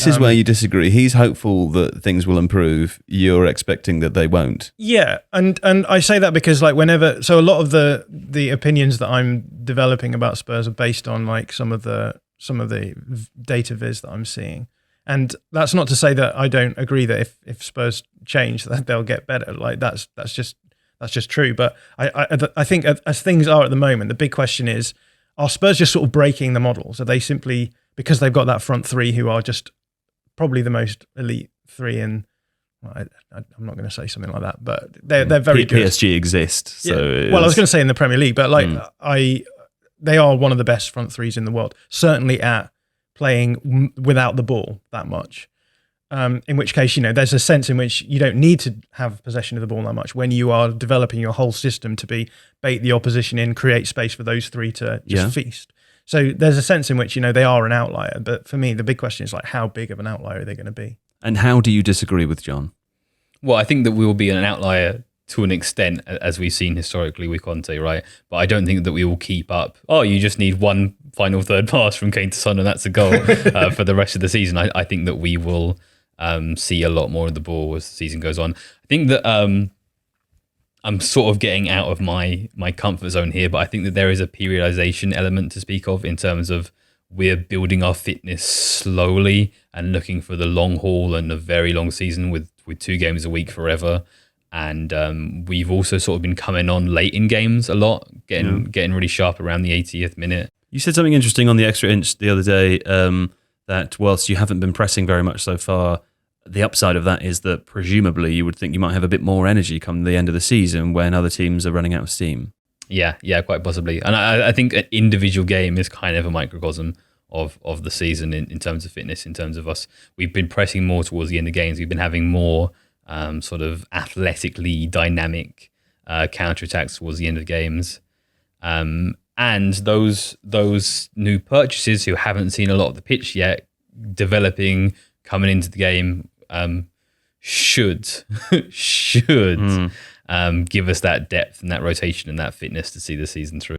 This is where you disagree. He's hopeful that things will improve. You're expecting that they won't. Yeah, and I say that because like so a lot of the opinions that I'm developing about Spurs are based on like some of the data viz that I'm seeing. And that's not to say that I don't agree that if Spurs change that they'll get better. Like that's just true. But I think as things are at the moment, the big question is, are Spurs just sort of breaking the model? So they simply, because they've got that front three who are just probably the most elite three in, well, I'm not going to say something like that, but they're very good. PSG exist. So yeah. Well, I was going to say in the Premier League, but like they are one of the best front threes in the world, certainly at playing without the ball that much. In which case, there's a sense in which you don't need to have possession of the ball that much when you are developing your whole system to bait the opposition in, create space for those three to just feast. So there's a sense in which, they are an outlier. But for me, the big question is like, how big of an outlier are they going to be? And how do you disagree with John? Well, I think that we will be an outlier to an extent, as we've seen historically with Conte, right? But I don't think that we will keep up. Oh, you just need one final third pass from Kane to Son and that's a goal for the rest of the season. I think that we will see a lot more of the ball as the season goes on. I think that I'm sort of getting out of my comfort zone here, but I think that there is a periodization element to speak of in terms of we're building our fitness slowly and looking for the long haul and a very long season with 2 games a week forever. And we've also sort of been coming on late in games a lot, getting really sharp around the 80th minute. You said something interesting on the extra inch the other day, that whilst you haven't been pressing very much so far, the upside of that is that presumably you would think you might have a bit more energy come the end of the season when other teams are running out of steam. Yeah, quite possibly. And I think an individual game is kind of a microcosm of the season in terms of fitness, in terms of us. We've been pressing more towards the end of games. We've been having more sort of athletically dynamic counterattacks towards the end of games. And those new purchases who haven't seen a lot of the pitch yet, developing, coming into the game, should give us that depth and that rotation and that fitness to see the season through.